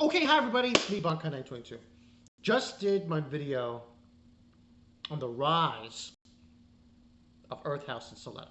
Okay, hi everybody, it's me, Bonkai922. Just did my video on the rise of Earth House and Suletta.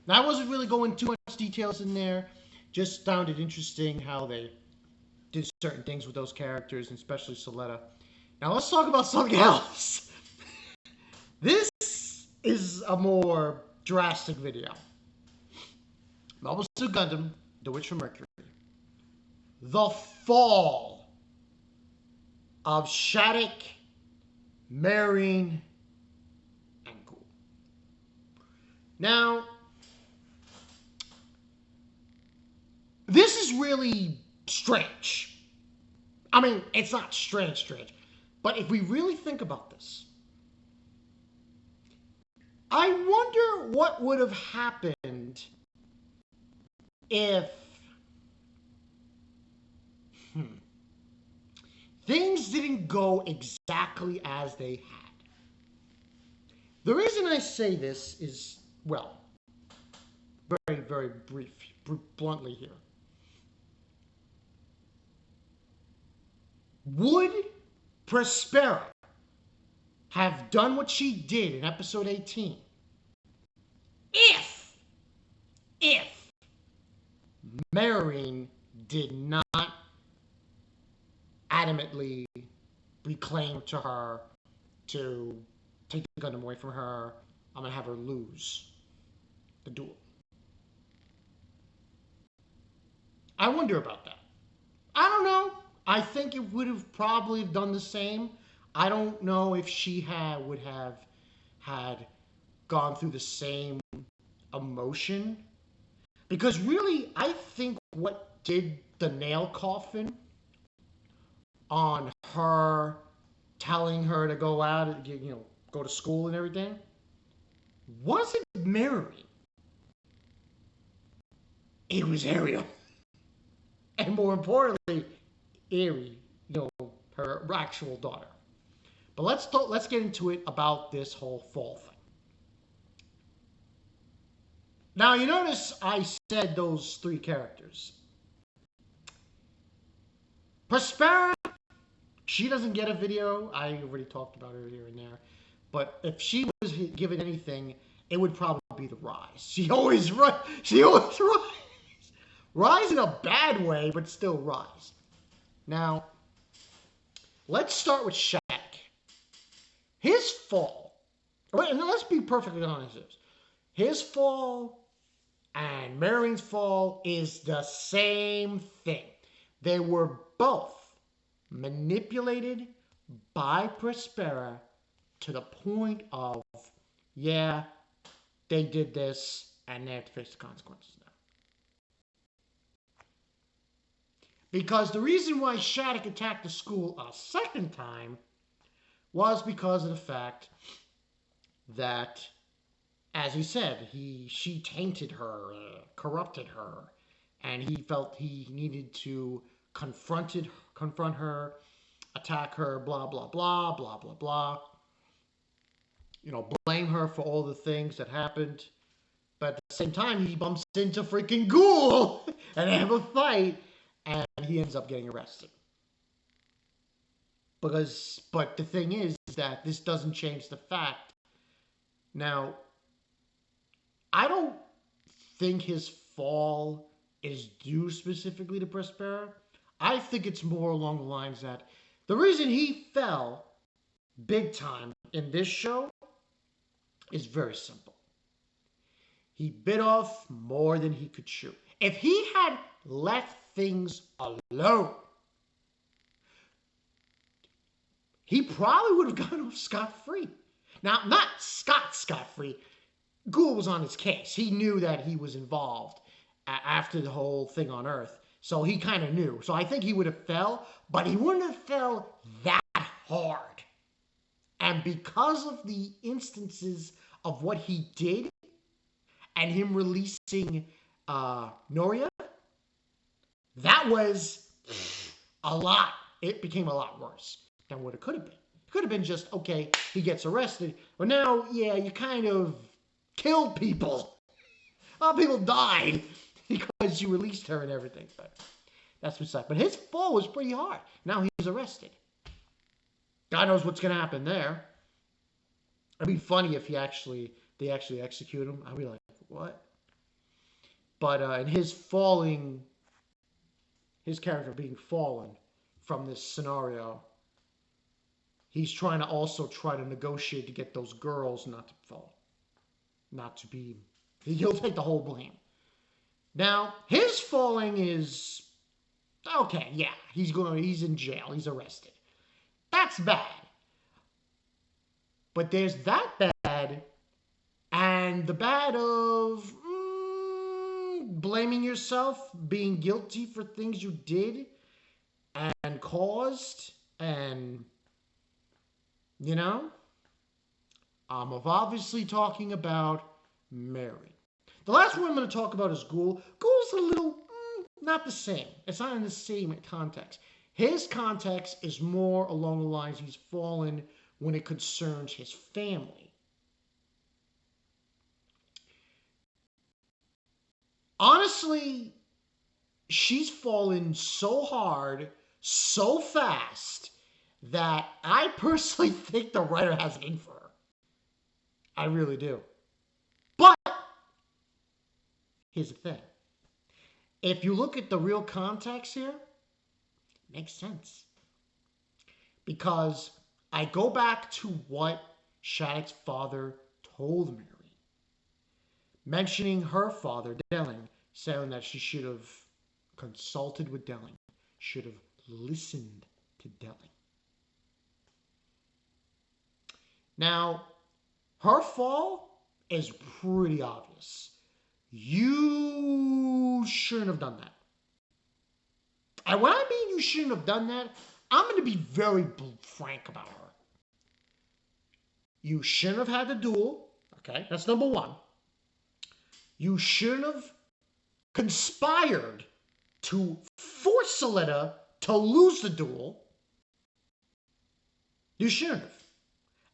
Now, I wasn't really going too much details in there, just found it interesting how they did certain things with those characters, and especially Suletta. Now, let's talk about something else. This is a more drastic video. Marvel Suit Gundam, The Witch from Mercury. The fall of Shaddiq, Miorine, and Guel. Now, this is really strange. I mean, it's not strange, but if we really think about this, I wonder what would have happened if things didn't go exactly as they had. The reason I say this is, well, very bluntly here. Would Prospera have done what she did in episode 18 if Miorine did not adamantly reclaim to her to take the Gundam away from her? I'm gonna have her lose the duel. I wonder about that. I don't know. I think it would have probably done the same. I don't know if she would have had gone through the same emotion. Because really, I think what did the nail coffin on her telling her to go out and, go to school and everything, wasn't Mercury. It was Ariel. And more importantly, Ari, her actual daughter. But let's get into it about this whole fall thing. Now, you notice I said those three characters. Prospera, she doesn't get a video. I already talked about her here and there. But if she was given anything, it would probably be the rise. She always rise. Rise in a bad way, but still rise. Now, let's start with Shaddiq. His fall, and let's be perfectly honest, his fall and Miorine's fall is the same thing. They were both manipulated by Prospera to the point of, yeah, they did this and they have to face the consequences now. Because the reason why Shaddiq attacked the school a second time was because of the fact that, as he said, she tainted her, corrupted her, and he felt he needed to confront her, attack her, blah, blah, blah, blah, blah, blah. Blame her for all the things that happened. But at the same time, he bumps into freaking Guel, and they have a fight, and he ends up getting arrested. But the thing is that this doesn't change the fact. Now, I don't think his fall is due specifically to Prospera. I think it's more along the lines that the reason he fell big time in this show is very simple. He bit off more than he could chew. If he had left things alone, he probably would have gone off scot-free. Now, not scot-free. Guel was on his case. He knew that he was involved after the whole thing on Earth. So he kind of knew. So I think he would have fell, but he wouldn't have fell that hard. And because of the instances of what he did and him releasing Noria, that was a lot. It became a lot worse than what it could have been. It could have been just, okay, he gets arrested. But now, yeah, you kind of killed people. A lot of people died because you released her and everything. But That's beside. But his fall was pretty hard. Now he's arrested. God knows what's going to happen there. It'd be funny if they actually execute him. I'd be like, what? But in his character being fallen from this scenario, he's trying to negotiate to get those girls not to fall. Not to be... He'll take the whole blame. Now, his falling is... Okay, yeah. He's in jail. He's arrested. That's bad. But there's that bad, and the bad of blaming yourself, being guilty for things you did and caused, and, you know, I'm obviously talking about Mary. The last one I'm going to talk about is Guel. Guel's a little, not the same. It's not in the same context. His context is more along the lines he's fallen when it concerns his family. Honestly, she's fallen so hard, so fast, that I personally think the writer has it in for her. I really do. But, here's the thing. If you look at the real context here, it makes sense. Because I go back to what Shaddiq's father told Miorine, mentioning her father, Delling, saying that she should have consulted with Delling, should have listened to Delling. Now, her fall is pretty obvious. You shouldn't have done that. And when I mean you shouldn't have done that, I'm going to be very frank about her. You shouldn't have had the duel. Okay, that's number one. You shouldn't have conspired to force Suletta to lose the duel. You shouldn't have.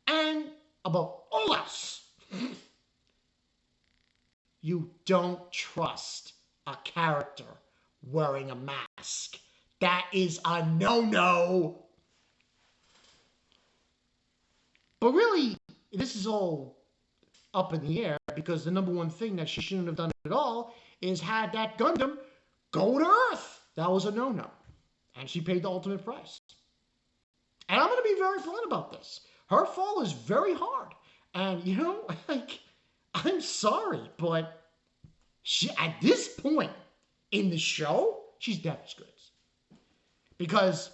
And above all else, you don't trust a character wearing a mask. That is a no-no. But really, this is all up in the air because the number one thing that she shouldn't have done at all is had that Gundam go to Earth. That was a no-no. And she paid the ultimate price. And I'm going to be very blunt about this. Her fall is very hard. And, you know, like, I'm sorry, but she, at this point in the show, she's dead as goods. Because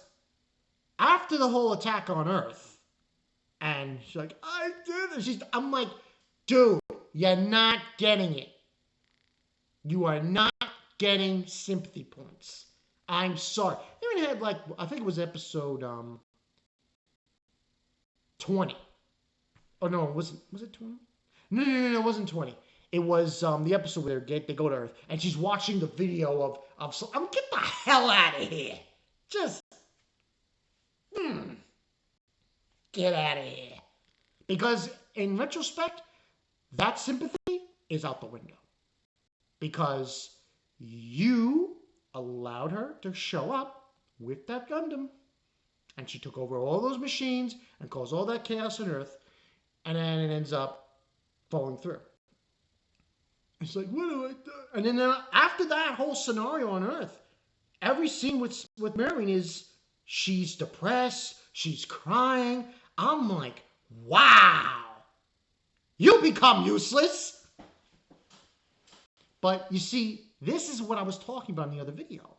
after the whole attack on Earth, and she's like, I did it. I'm like, dude, you're not getting it. You are not getting sympathy points. I'm sorry. They even had, like, I think it was episode 20. Oh, no, was it 20? No, it wasn't 20. It was the episode where they go to Earth, and she's watching the video of get the hell out of here. Just, get out of here. Because in retrospect, that sympathy is out the window. Because you allowed her to show up with that Gundam, and she took over all those machines and caused all that chaos on Earth, and then it ends up falling through. It's like, what do I do? And then after that whole scenario on Earth, every scene with Miorine is she's depressed, she's crying. I'm like, wow, you become useless. But you see, this is what I was talking about in the other video.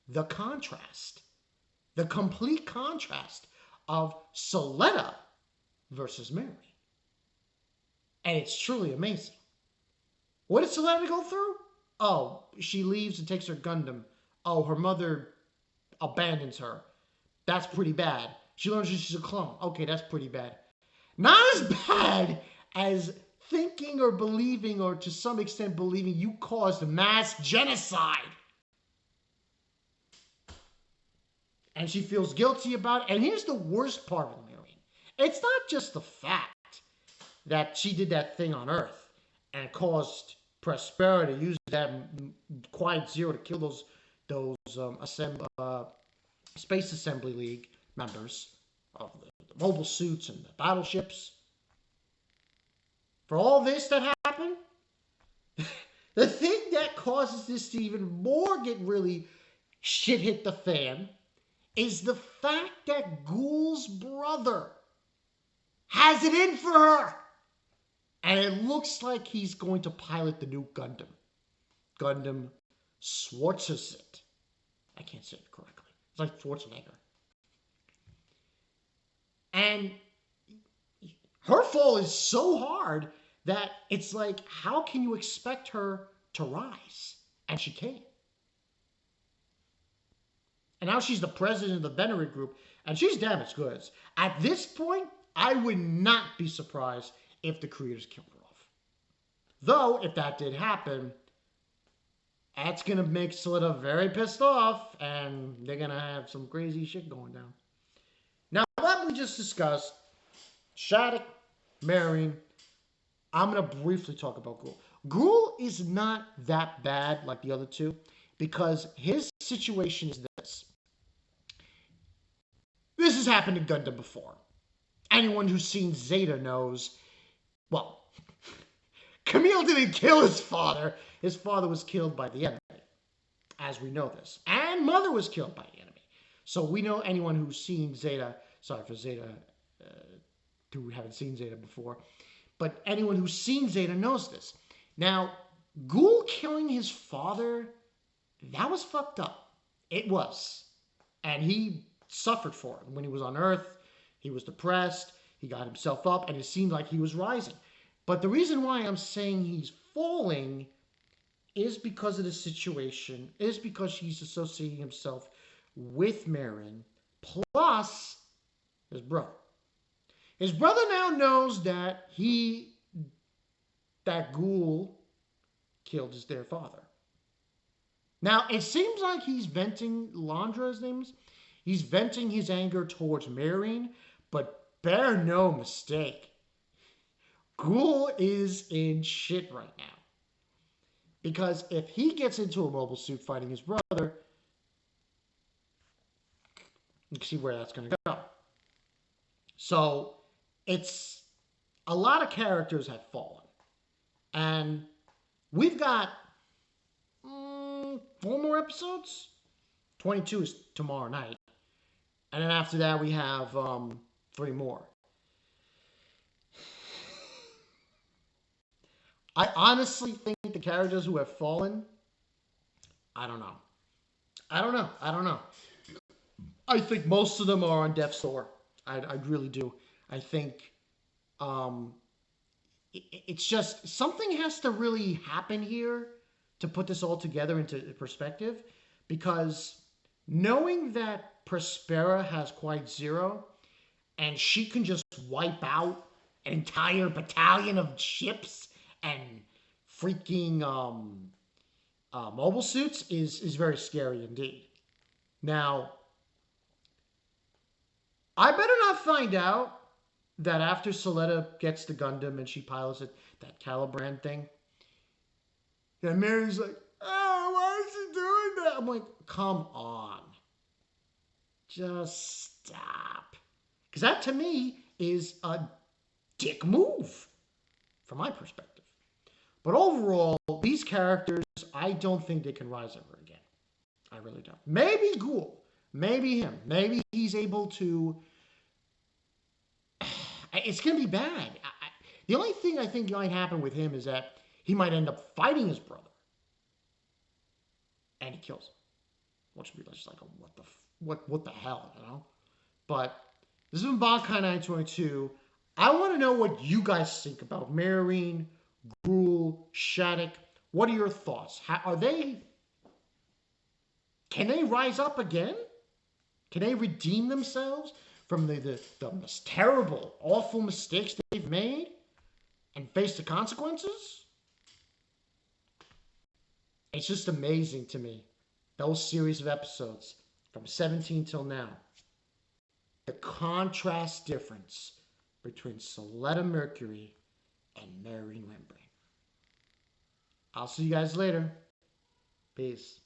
The contrast. The complete contrast of Suletta versus Miorine. And it's truly amazing. What did Suletta go through? Oh, she leaves and takes her Gundam. Oh, her mother abandons her. That's pretty bad. She learns that she's a clone. Okay, that's pretty bad. Not as bad as thinking or believing, or to some extent believing you caused mass genocide. And she feels guilty about it. And here's the worst part of Miorine. It's not just the fact that she did that thing on Earth and caused Prospera to use that Quiet Zero to kill those those Space Assembly League members of the mobile suits and the battleships. For all this that happened, the thing that causes this to even more get really shit hit the fan is the fact that Guel's brother has it in for her. And it looks like he's going to pilot the new Gundam. Gundam Schwarzschild. I can't say it correctly. It's like Schwarzenegger. And her fall is so hard that it's like, how can you expect her to rise? And she can't. And now she's the president of the Venery group, and she's damaged goods. At this point, I would not be surprised if the creators killed her off. Though, if that did happen, that's going to make Suletta very pissed off, and they're going to have some crazy shit going down. Now, what we just discussed, Shaddiq, Miorine, I'm going to briefly talk about Guel. Guel is not that bad like the other two, because his situation is this. This has happened in Gundam before. Anyone who's seen Zeta knows, well, Camille didn't kill his father. His father was killed by the enemy, as we know this. And Mother was killed by the enemy. So we know anyone who's seen Zeta, sorry for Zeta, who haven't seen Zeta before, but anyone who's seen Zeta knows this. Now, Guel killing his father, that was fucked up. It was. And he suffered for it. When he was on Earth, he was depressed, he got himself up, and it seemed like he was rising. But the reason why I'm saying he's falling is because of the situation, is because he's associating himself with Miorine, plus his brother. His brother now knows that Guel killed their father. Now, it seems like he's venting, Landra's name is, he's venting his anger towards Miorine, but bear no mistake, Guel is in shit right now. Because if he gets into a mobile suit fighting his brother, you can see where that's going to go. So, it's a lot of characters have fallen. And we've got 4 more episodes. 22 is tomorrow night. And then after that, we have 3 more. I honestly think the characters who have fallen, I don't know. I think most of them are on death's door. I really do. I think it's just something has to really happen here to put this all together into perspective, because knowing that Prospera has Quite Zero and she can just wipe out an entire battalion of ships and freaking mobile suits is very scary indeed. Now, I better not find out that after Suletta gets the Gundam and she pilots it, that Caliban thing, and Mary's like, oh, why is she doing that? I'm like, come on. Just stop. Because that, to me, is a dick move, from my perspective. But overall, these characters, I don't think they can rise ever again. I really don't. Maybe Guel. Maybe him. Maybe he's able to... It's going to be bad. The only thing I think might happen with him is that he might end up fighting his brother. And he kills him. Which would be just like, what the hell, you know? But this has been Bonkai 922. I want to know what you guys think about Miorine, Guel, Shaddiq. What are your thoughts? Can they rise up again? Can they redeem themselves from the most terrible, awful mistakes they've made and face the consequences? It's just amazing to me, those series of episodes from 17 till now. The contrast difference between Suletta Mercury and Miorine Membrane. I'll see you guys later. Peace.